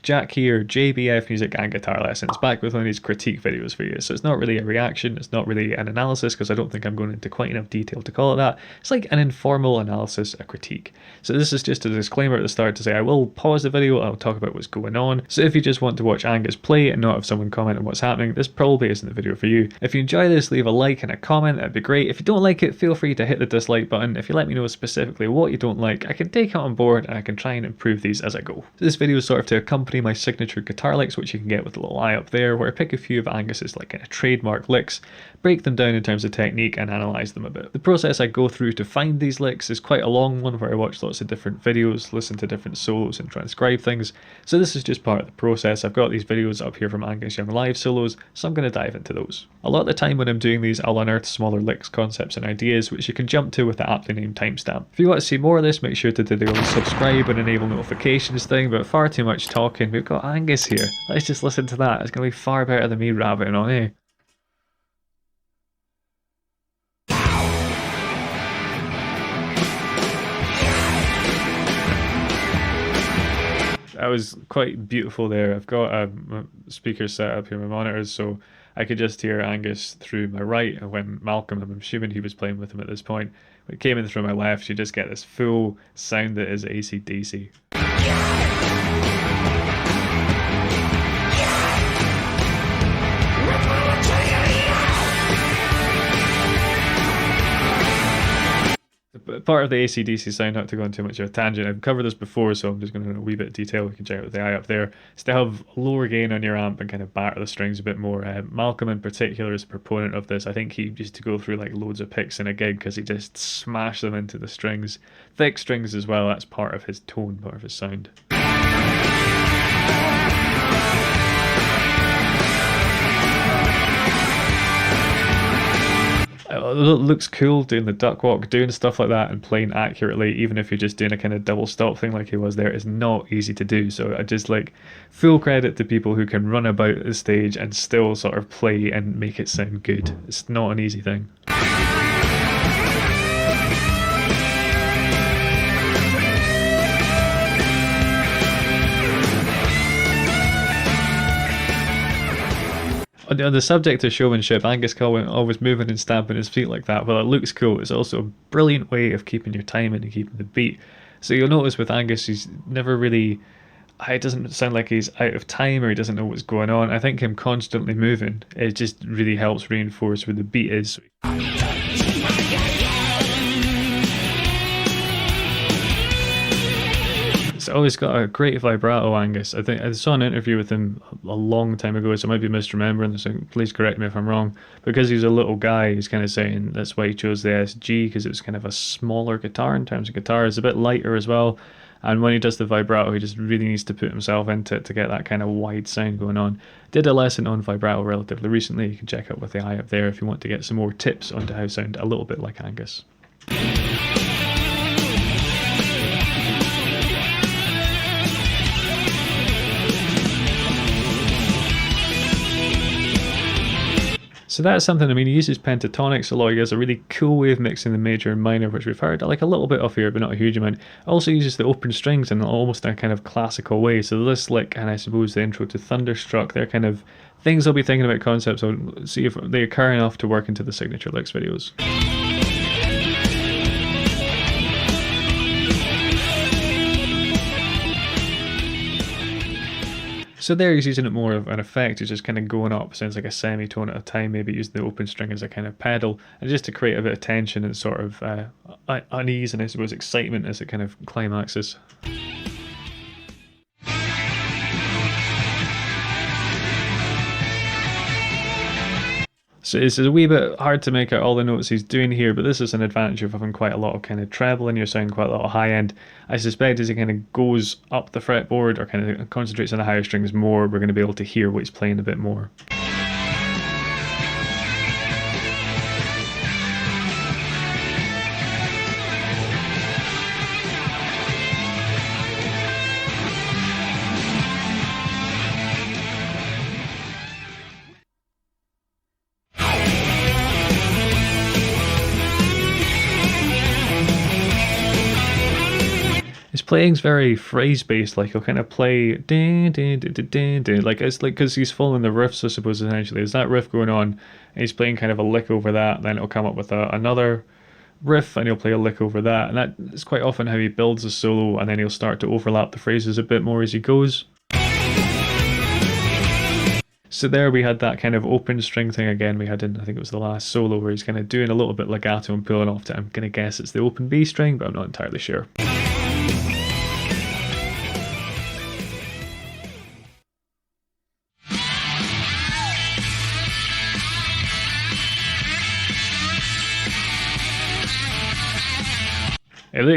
Jack here, JBF Music and Guitar Lessons, back with one of these critique videos for you. So it's not really a reaction, it's not really an analysis, because I don't think I'm going into quite enough detail to call it that. It's like an informal analysis, a critique. So this is just a disclaimer at the start to say I will pause the video, I'll talk about what's going on. So if you just want to watch Angus play and not have someone comment on what's happening, this probably isn't the video for you. If you enjoy this, leave a like and a comment, that'd be great. If you don't like it, feel free to hit the dislike button. If you let me know specifically what you don't like, I can take it on board and I can try and improve these as I go. This video is sort of to accompany my signature guitar licks, which you can get with the little eye up there, where I pick a few of Angus's like kind of trademark licks, break them down in terms of technique and analyse them a bit. The process I go through to find these licks is quite a long one, where I watch lots of different videos, listen to different solos and transcribe things. So this is just part of the process. I've got these videos up here from Angus Young live solos, so I'm going to dive into those. A lot of the time when I'm doing these, I'll unearth smaller licks, concepts and ideas, which you can jump to with the aptly named timestamp. If you want to see more of this, make sure to do the old subscribe and enable notifications thing, but far too much talking. We've got Angus here. Let's just listen to that. It's going to be far better than me rabbiting on, eh? That was quite beautiful there. I've got a speaker set up here, my monitors, so I could just hear Angus through my right, and when Malcolm, I'm assuming he was playing with him at this point, when it came in through my left, you just get this full sound that is ACDC. Part of the ACDC sound, not to go on too much of a tangent, I've covered this before, so I'm just going to go a wee bit of detail. We can check out with the eye up there. Is to have lower gain on your amp and kind of batter the strings a bit more. Malcolm in particular is a proponent of this. I think he used to go through like loads of picks in a gig because he just smashed them into the strings. Thick strings as well, that's part of his tone, part of his sound. It looks cool doing the duck walk, doing stuff like that and playing accurately, even if you're just doing a kind of double stop thing like he was there, is not easy to do. So I just like full credit to people who can run about the stage and still sort of play and make it sound good. It's not an easy thing. On the subject of showmanship, Angus Cowan always moving and stamping his feet like that, well, it looks cool. It's also a brilliant way of keeping your timing and keeping the beat. So you'll notice with Angus, he's never really, it doesn't sound like he's out of time or he doesn't know what's going on. I think him constantly moving, it just really helps reinforce where the beat is. It's always got a great vibrato, Angus. I think I saw an interview with him a long time ago, so I might be misremembering this, so please correct me if I'm wrong. Because he's a little guy, he's kind of saying that's why he chose the SG, because it was kind of a smaller guitar in terms of guitar. It's a bit lighter as well, and when he does the vibrato, he just really needs to put himself into it to get that kind of wide sound going on. Did a lesson on vibrato relatively recently. You can check out with the eye up there if you want to get some more tips on how to sound a little bit like Angus. So that's something, I mean, he uses pentatonics a lot. He has a really cool way of mixing the major and minor, which we've heard like a little bit of here, but not a huge amount. Also uses the open strings in almost a kind of classical way. So this lick, and I suppose the intro to Thunderstruck, they're kind of things I'll be thinking about, concepts. I'll see if they occur enough to work into the signature licks videos. So there he's using it more of an effect. He's just kind of going up, sounds like a semitone at a time, maybe using the open string as a kind of pedal, and just to create a bit of tension and sort of unease and I suppose excitement as it kind of climaxes. So it's a wee bit hard to make out all the notes he's doing here, but this is an advantage of having quite a lot of kind of treble in your sound, quite a lot of high end. I suspect as he kind of goes up the fretboard or kind of concentrates on the higher strings more, we're going to be able to hear what he's playing a bit more. playing's very phrase based. Like he'll kind of play ding, ding, ding, ding, ding, ding. Like it's like because he's following the riffs, I suppose. Essentially, there's that riff going on, and he's playing kind of a lick over that. Then it'll come up with another riff, and he'll play a lick over that. And that is quite often how he builds a solo, and then he'll start to overlap the phrases a bit more as he goes. So there we had that kind of open string thing again we had in, I think it was the last solo, where he's kind of doing a little bit legato and pulling off to, I'm going to guess it's the open B string, but I'm not entirely sure.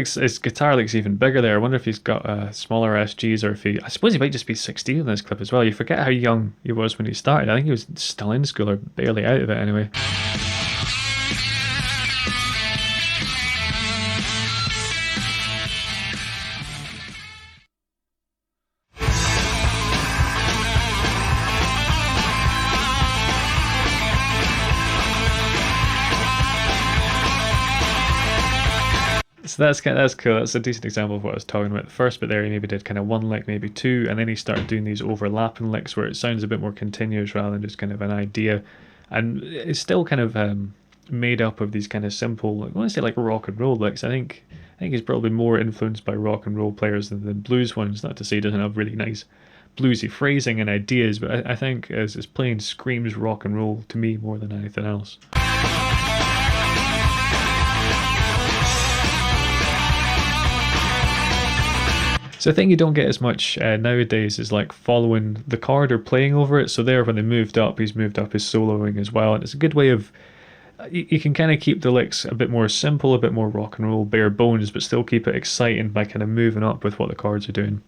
His guitar looks even bigger there. I wonder if he's got smaller SGs, or if I suppose he might just be 16 in this clip as well. You forget how young he was when he started. I think he was still in school or barely out of it anyway. So that's cool. That's a decent example of what I was talking about. The first bit there, he maybe did kind of one lick, maybe two, and then he started doing these overlapping licks where it sounds a bit more continuous rather than just kind of an idea. And it's still kind of made up of these kind of simple, I want to say like rock and roll licks. I think he's probably more influenced by rock and roll players than the blues ones. Not to say he doesn't have really nice bluesy phrasing and ideas, but I think his playing screams rock and roll to me more than anything else. So I think you don't get as much nowadays as like following the chord or playing over it. So there, when they moved up, he's moved up his soloing as well, and it's a good way of you can kind of keep the licks a bit more simple, a bit more rock and roll, bare bones, but still keep it exciting by kind of moving up with what the chords are doing.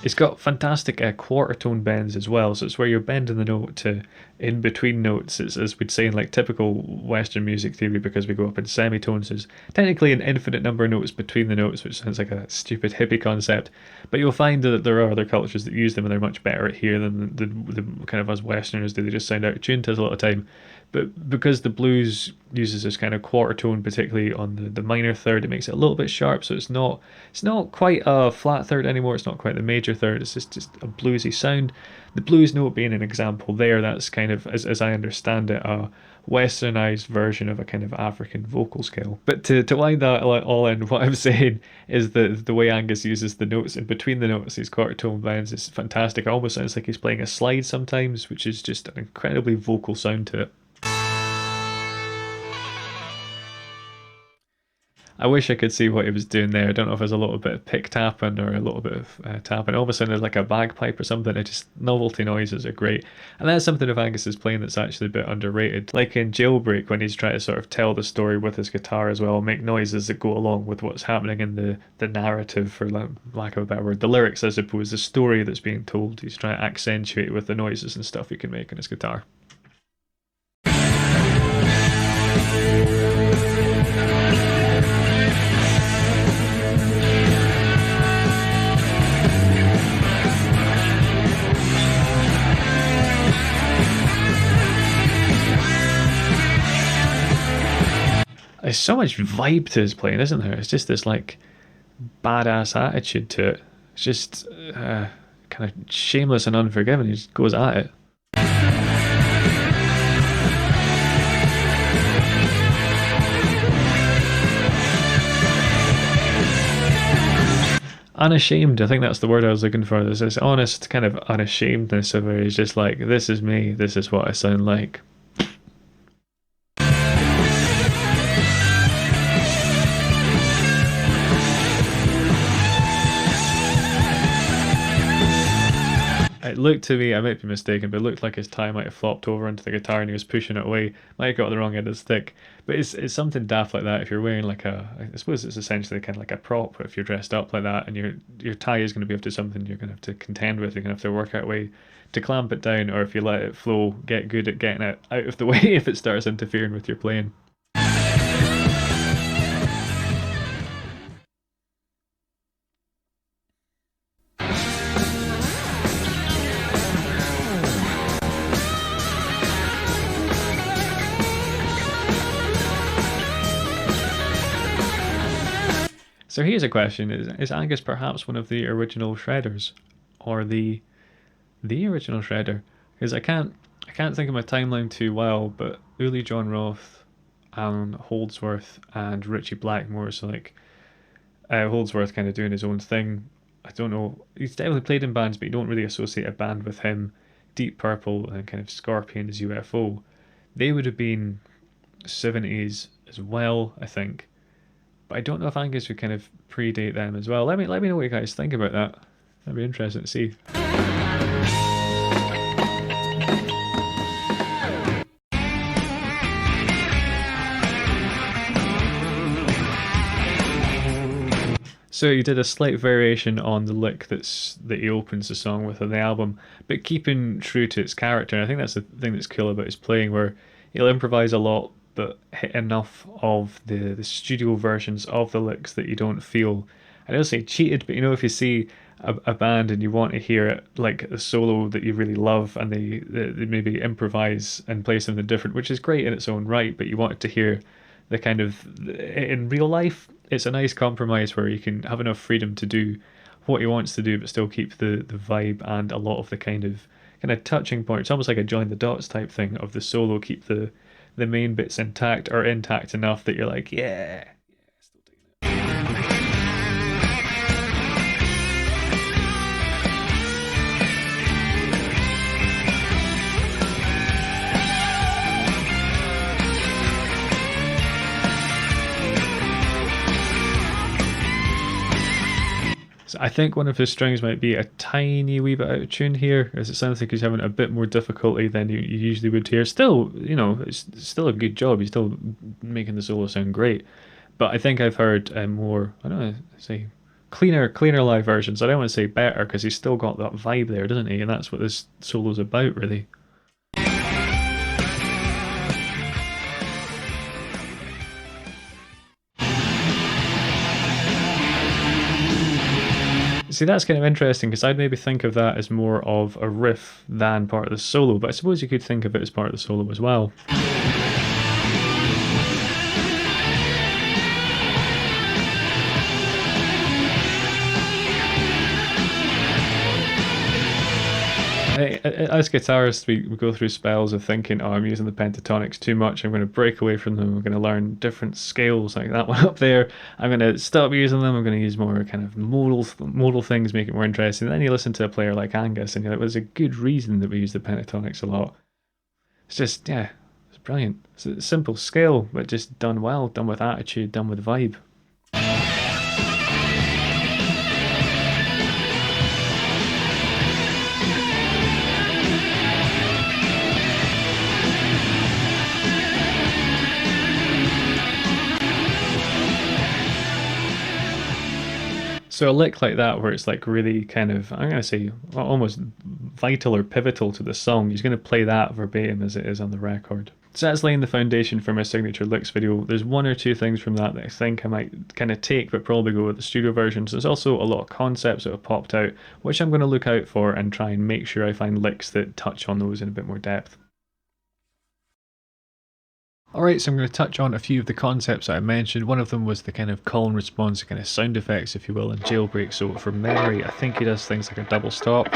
It's got fantastic quarter tone bends as well, so it's where you're bending the note to in between notes. It's, as we'd say in like typical Western music theory, because we go up in semitones, there's technically an infinite number of notes between the notes, which sounds like a stupid hippie concept, but you'll find that there are other cultures that use them and they're much better at here than the kind of us Westerners do. They just sound out of tune to us a lot of time. But because the blues uses this kind of quarter tone, particularly on the minor third, it makes it a little bit sharp. So it's not quite a flat third anymore. It's not quite the major third. It's just a bluesy sound. The blues note being an example there, that's kind of, as I understand it, a westernized version of a kind of African vocal scale. But to wind that all in, what I'm saying is that the way Angus uses the notes in between the notes, these quarter tone bends, is fantastic. It almost sounds like he's playing a slide sometimes, which is just an incredibly vocal sound to it. I wish I could see what he was doing there. I don't know if there's a little bit of pick tapping or a little bit of tapping. It almost sounded like a bagpipe or something. It just, novelty noises are great. And that's something of Angus is playing that's actually a bit underrated. Like in Jailbreak, when he's trying to sort of tell the story with his guitar as well, make noises that go along with what's happening in the narrative, for lack of a better word. The lyrics, I suppose, the story that's being told. He's trying to accentuate with the noises and stuff he can make on his guitar. There's so much vibe to his playing, isn't there? It's just this like badass attitude to it. It's just kind of shameless and unforgiving. He just goes at it. Unashamed, I think that's the word I was looking for. There's this honest kind of unashamedness of it. He's just like, this is me, this is what I sound like. It looked to me, I might be mistaken, but it looked like his tie might have flopped over onto the guitar and he was pushing it away. Might have got the wrong end of the stick. But it's something daft like that. If you're wearing like I suppose it's essentially kind of like a prop, if you're dressed up like that and your tie is going to be up to something you're going to have to contend with. You're going to have to work out a way to clamp it down, or if you let it flow, get good at getting it out of the way if it starts interfering with your playing. So here's a question: Is Angus perhaps one of the original shredders, or the original shredder? Because I can't think of my timeline too well, but Uli John Roth, Alan Holdsworth, and Richie Blackmore. So like Holdsworth kind of doing his own thing. I don't know. He's definitely played in bands, but you don't really associate a band with him. Deep Purple and kind of Scorpions, UFO. They would have been 70s as well, I think. But I don't know if Angus would kind of predate them as well. Let me know what you guys think about that. That'd be interesting to see. So he did a slight variation on the lick that he opens the song with on the album, but keeping true to its character. And I think that's the thing that's cool about his playing, where he'll improvise a lot, but hit enough of the studio versions of the licks that you don't feel, I don't say cheated, but you know, if you see a band and you want to hear it like a solo that you really love, and they maybe improvise and play something different, which is great in its own right, but you wanted to hear the kind of, in real life, it's a nice compromise where you can have enough freedom to do what he wants to do, but still keep the vibe and a lot of the kind of touching points, almost like a join the dots type thing of the solo. Keep the main bits intact, or intact enough that you're like, yeah, still digging it. So I think one of his strings might be a tiny wee bit out of tune here, as it sounds like he's having a bit more difficulty than you usually would hear. Still, you know, it's still a good job. He's still making the solo sound great. But I think I've heard more, I don't know, say cleaner live versions. I don't want to say better, because he's still got that vibe there, doesn't he? And that's what this solo's about, really. See, that's kind of interesting, because I'd maybe think of that as more of a riff than part of the solo, but I suppose you could think of it as part of the solo as well. As guitarists, we go through spells of thinking, oh, I'm using the pentatonics too much, I'm going to break away from them, I'm going to learn different scales like that one up there, I'm going to stop using them, I'm going to use more kind of modal things, make it more interesting. And then you listen to a player like Angus and you're like, well, there's a good reason that we use the pentatonics a lot. It's just, yeah, it's brilliant. It's a simple scale, but just done well, done with attitude, done with vibe. So a lick like that, where it's like really kind of, I'm going to say, almost vital or pivotal to the song, he's going to play that verbatim as it is on the record. So that's laying the foundation for my signature licks video. There's one or two things from that I think I might kind of take, but probably go with the studio versions. There's also a lot of concepts that have popped out, which I'm going to look out for and try and make sure I find licks that touch on those in a bit more depth. Alright, so I'm going to touch on a few of the concepts that I mentioned. One of them was the kind of call and response, kind of sound effects, if you will, in Jailbreak. So for memory, I think he does things like a double stop.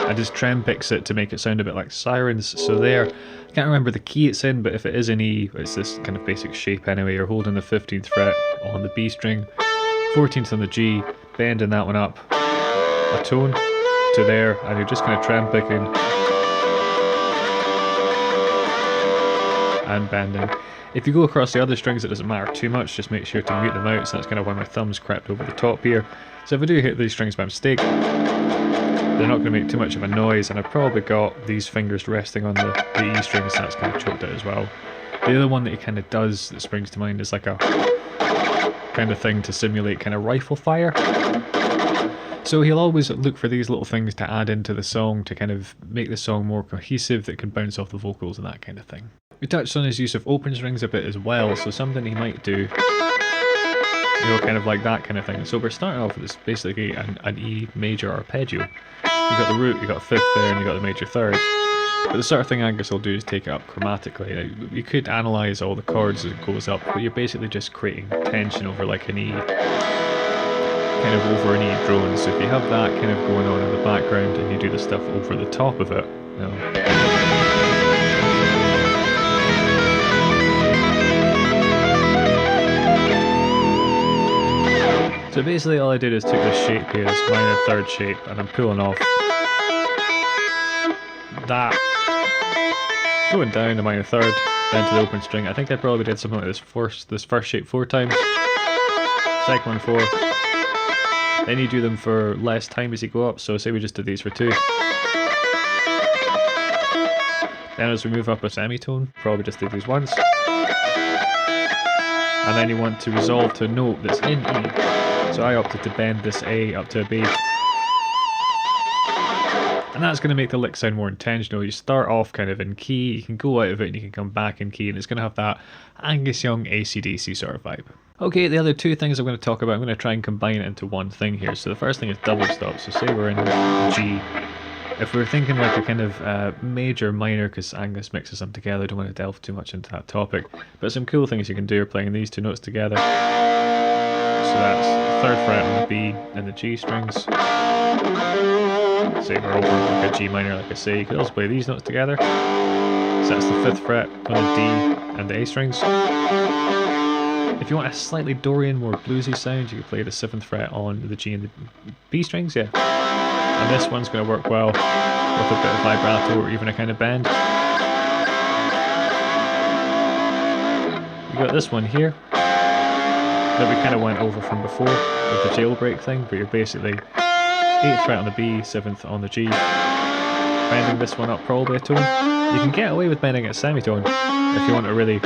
And his trem picks it to make it sound a bit like sirens. So there, I can't remember the key it's in, but if it is an E, it's this kind of basic shape anyway. You're holding the 15th fret on the B string, 14th on the G, bending that one up a tone to there, and you're just kind of trem picking and bending. If you go across the other strings, it doesn't matter too much, just make sure to mute them out. So that's kind of why my thumb's crept over the top here. So if I do hit these strings by mistake, they're not going to make too much of a noise, and I've probably got these fingers resting on the E strings, so that's kind of choked out as well. The other one that he kind of does that springs to mind is like a kind of thing to simulate kind of rifle fire. So he'll always look for these little things to add into the song to kind of make the song more cohesive, that can bounce off the vocals and that kind of thing. We touched on his use of open strings a bit as well, so something he might do, you know, kind of like that kind of thing. So we're starting off with this basically an E major arpeggio. You've got the root, you've got a fifth there, and you've got the major third. But the sort of thing Angus will do is take it up chromatically. Now, you could analyse all the chords as it goes up, but you're basically just creating tension over like an E, kind of over an E drone. So if you have that kind of going on in the background and you do the stuff over the top of it, you know. So basically all I did is took this shape here, this minor third shape, and I'm pulling off that, going down the minor third, down to the open string. I think I probably did something like this first shape 4 times, second one 4, then you do them for less time as you go up, so say we just did these for 2. Then as we move up a semitone, probably just did these once. And then you want to resolve to a note that's in E. So I opted to bend this A up to a B. And that's going to make the lick sound more intentional. You start off kind of in key, you can go out of it and you can come back in key, and it's going to have that Angus Young ACDC sort of vibe. Okay, the other 2 things I'm going to talk about, I'm going to try and combine it into one thing here. So the first thing is double stop. So say we're in G. If we're thinking like a kind of major minor, because Angus mixes them together, I don't want to delve too much into that topic, but some cool things you can do are playing these 2 notes together. So that's the 3rd fret on the B and the G strings. Say we're over like a G minor, like I say, you could also play these notes together. So that's the 5th fret on the D and the A strings. If you want a slightly Dorian, more bluesy sound, you could play the 7th fret on the G and the B strings, yeah. And this one's going to work well with a bit of vibrato or even a kind of bend. You got this one here that we kind of went over from before with the jailbreak thing, but you're basically 8th fret on the B, 7th on the G, bending this one up probably a tone. You can get away with bending it a semitone if you want a really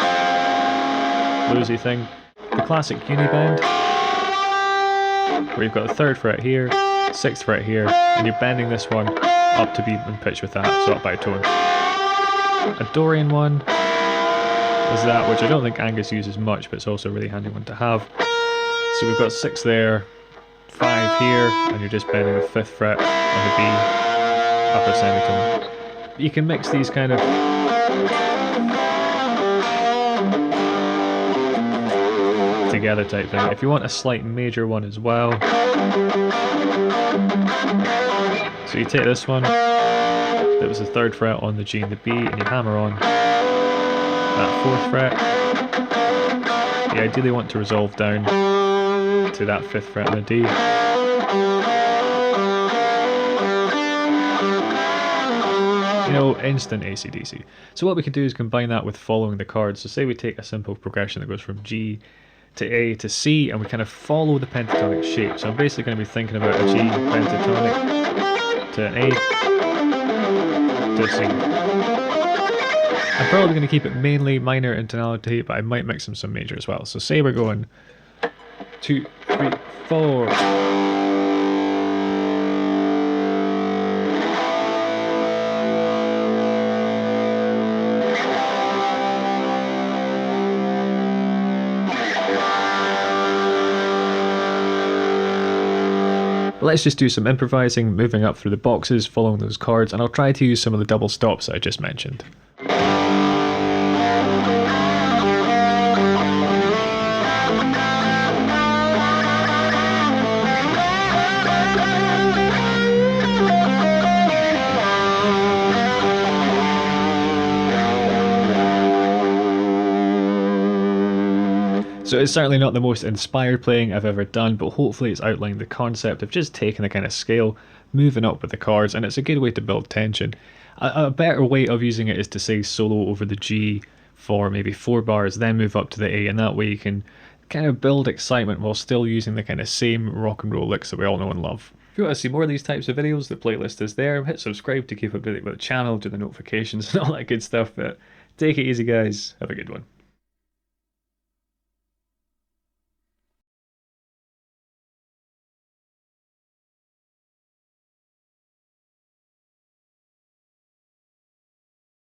bluesy thing. The classic uni bend, where you've got the 3rd fret here, 6th fret here, and you're bending this one up to be in pitch with that, so up by a tone. A Dorian one is that, which I don't think Angus uses much, but it's also a really handy one to have. So we've got 6 there, 5 here, and you're just bending the 5th fret on the B, upper semitone. You can mix these kind of together type thing. If you want a slight major one as well, so you take this one, that was the 3rd fret on the G and the B, and you hammer on that 4th fret. You ideally want to resolve down to that 5th fret on the D. You know, instant ACDC. So what we can do is combine that with following the chords. So say we take a simple progression that goes from G to A to C, and we kind of follow the pentatonic shape. So I'm basically going to be thinking about a G pentatonic to an A to a C. I'm probably going to keep it mainly minor in tonality, but I might mix in some major as well. So say we're going 2, 3, 4. Let's just do some improvising, moving up through the boxes, following those chords, and I'll try to use some of the double stops that I just mentioned. So it's certainly not the most inspired playing I've ever done, but hopefully it's outlined the concept of just taking a kind of scale, moving up with the chords, and it's a good way to build tension. A better way of using it is to say solo over the G for maybe 4 bars, then move up to the A, and that way you can kind of build excitement while still using the kind of same rock and roll licks that we all know and love. If you want to see more of these types of videos, the playlist is there. Hit subscribe to keep up to date with the channel, do the notifications and all that good stuff, but take it easy guys, have a good one.